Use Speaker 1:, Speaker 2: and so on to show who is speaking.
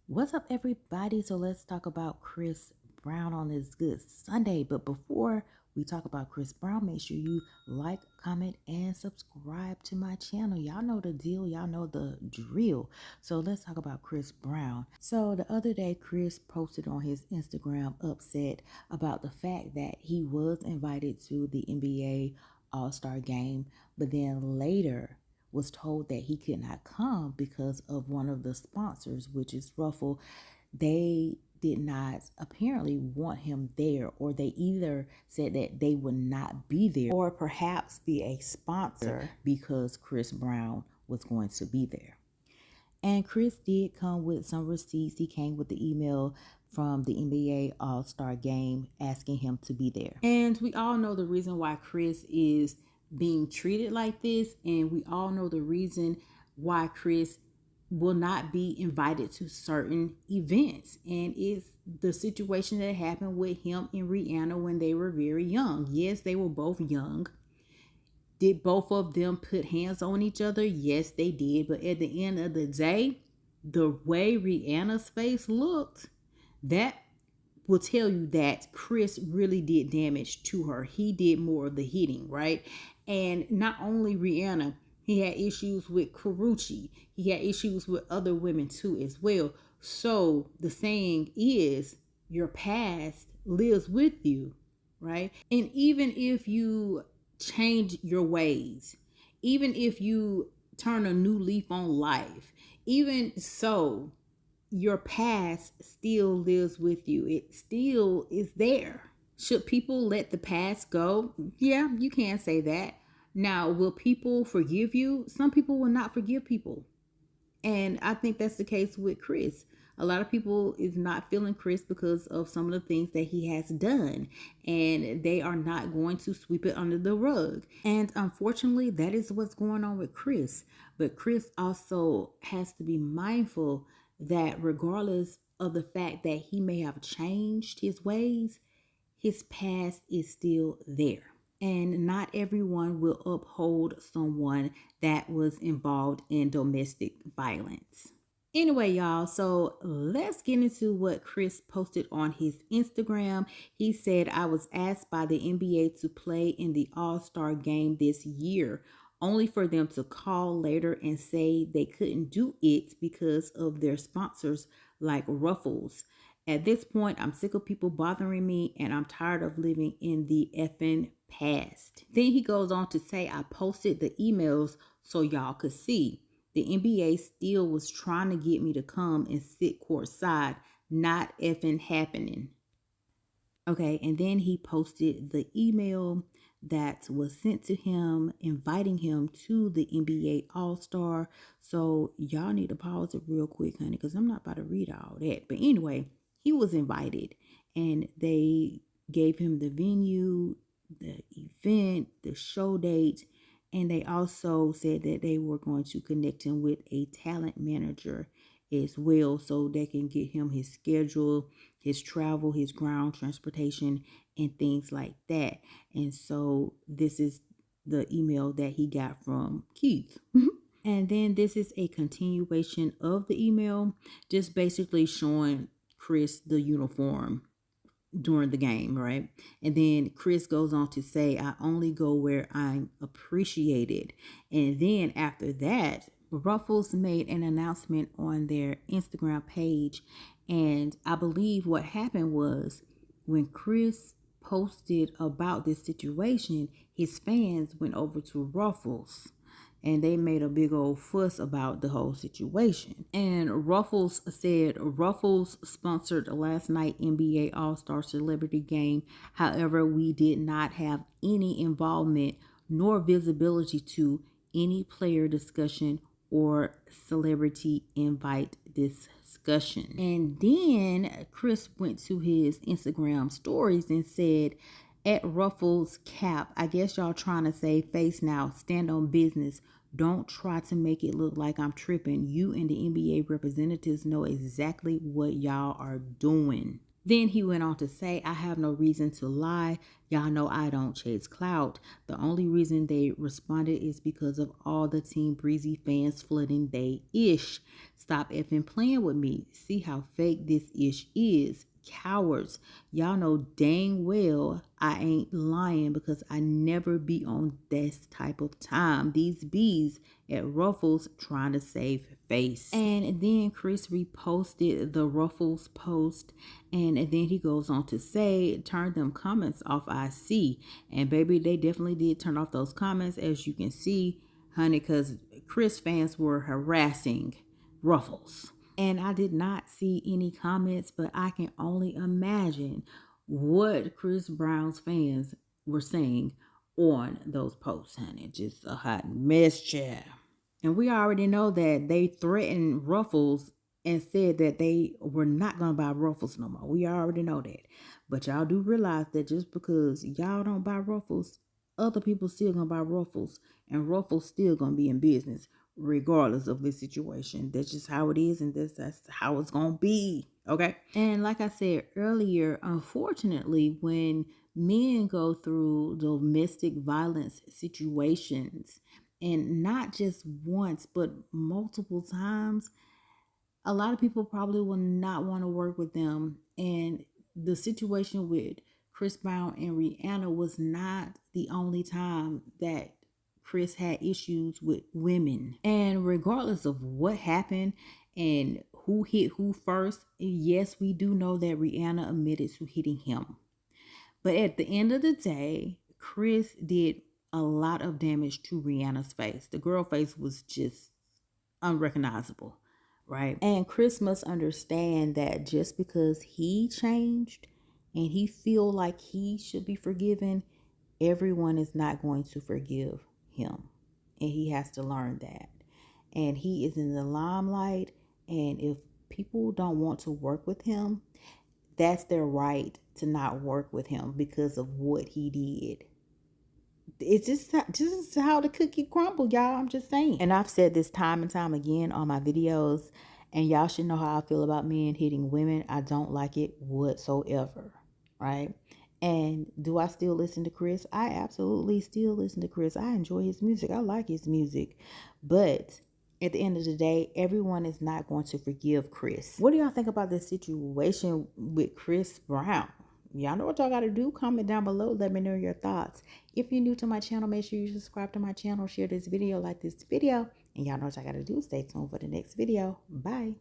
Speaker 1: What's up, everybody? So let's talk about Chris Brown on this good Sunday. But before we talk about Chris Brown, make sure you like, comment, and subscribe to my channel. Y'all know the deal. Y'all know the drill. So let's talk about Chris Brown. So the other day, Chris posted on his Instagram upset about the fact that he was invited to the NBA All-Star game, but then later was told that he could not come because of one of the sponsors, which is Ruffles. They did not apparently want him there, or they either said that they would not be there or perhaps be a sponsor because Chris Brown was going to be there. And Chris did come with some receipts. He came with the email from the NBA All-Star game asking him to be there. And we all know the reason why Chris is being treated like this, and we all know the reason why Chris will not be invited to certain events, and it's the situation that happened with him and Rihanna when they were very young. Yes, they were both young. Did both of them put hands on each other? Yes, they did. But at the end of the day, the way Rihanna's face looked, that will tell you that Chris really did damage to her. He did more of the hitting, right? And not only Rihanna, he had issues with Karuchi. He had issues with other women too as well. So the saying is, your past lives with you, right? And even if you change your ways, even if you turn a new leaf on life, even so, your past still lives with you. It still is there. Should people let the past go? Yeah, you can say that. Now, will people forgive you? Some people will not forgive people. And I think that's the case with Chris. A lot of people is not feeling Chris because of some of the things that he has done, and they are not going to sweep it under the rug. And unfortunately, that is what's going on with Chris. But Chris also has to be mindful that regardless of the fact that he may have changed his ways, his past is still there. And not everyone will uphold someone that was involved in domestic violence. Anyway, y'all, so let's get into what Chris posted on his Instagram. He said, I was asked by the NBA to play in the All-Star game this year, only for them to call later and say they couldn't do it because of their sponsors like Ruffles. At this point, I'm sick of people bothering me, and I'm tired of living in the effing past. Then he goes on to say, I posted the emails so y'all could see. The NBA still was trying to get me to come and sit courtside. Not effing happening. Okay, and then he posted the email that was sent to him inviting him to the NBA All-Star. So y'all need to pause it real quick, honey, because I'm not about to read all that. But anyway, he was invited, and they gave him the venue, the event, the show date, and they also said that they were going to connect him with a talent manager as well, so they can get him his schedule, his travel, his ground transportation, and things like that. And so this is the email that he got from Keith. And then this is a continuation of the email, just basically showing Chris the uniform during the game, right? And then Chris goes on to say, I only go where I'm appreciated. And then after that, Ruffles made an announcement on their Instagram page. And I believe what happened was when Chris posted about this situation, his fans went over to Ruffles, and they made a big old fuss about the whole situation. And Ruffles said Ruffles sponsored last night NBA All-Star Celebrity Game. However, we did not have any involvement nor visibility to any player discussion or celebrity invite discussion. And then Chris went to his Instagram stories and said, at Ruffles Cap, I guess y'all trying to say face now, stand on business. Don't try to make it look like I'm tripping. You and the NBA representatives know exactly what y'all are doing. Then he went on to say, I have no reason to lie. Y'all know I don't chase clout. The only reason they responded is because of all the Team Breezy fans flooding they ish. Stop effing playing with me. See how fake this ish is. Cowards. Y'all know dang well I ain't lying because I never be on this type of time. These bees at Ruffles trying to save face. And then Chris reposted the Ruffles post, and then he goes on to say, turn them comments off, I see. And baby, they definitely did turn off those comments, as you can see, honey, because Chris fans were harassing Ruffles. And I did not see any comments, but I can only imagine what Chris Brown's fans were saying on those posts, honey. Just a hot mess, child. And we already know that they threatened Ruffles and said that they were not going to buy Ruffles no more. We already know that. But y'all do realize that just because y'all don't buy Ruffles, other people still going to buy Ruffles. And Ruffles still going to be in business regardless of the situation. That's just how it is, and that's how it's going to be. Okay? And like I said earlier, unfortunately, when men go through domestic violence situations, and not just once, but multiple times, a lot of people probably will not want to work with them. And the situation with Chris Brown and Rihanna was not the only time that Chris had issues with women. And regardless of what happened and who hit who first, yes, we do know that Rihanna admitted to hitting him. But at the end of the day, Chris did a lot of damage to Rihanna's face. The girl face was just unrecognizable, right? And Chris must understand that just because he changed and he feel like he should be forgiven, everyone is not going to forgive him. And he has to learn that. And he is in the limelight, and if people don't want to work with him, that's their right to not work with him because of what he did. It's just how the cookie crumble, y'all. I'm just saying. And I've said this time and time again on my videos, and y'all should know how I feel about men hitting women. I don't like it whatsoever, right? And do I still listen to Chris? I absolutely still listen to Chris. I enjoy his music. I like his music. But at the end of the day, everyone is not going to forgive Chris. What do y'all think about this situation with Chris Brown? Y'all know what y'all got to do. Comment down below. Let me know your thoughts. If you're new to my channel, make sure you subscribe to my channel, share this video, like this video. And y'all know what y'all got to do. Stay tuned for the next video. Bye.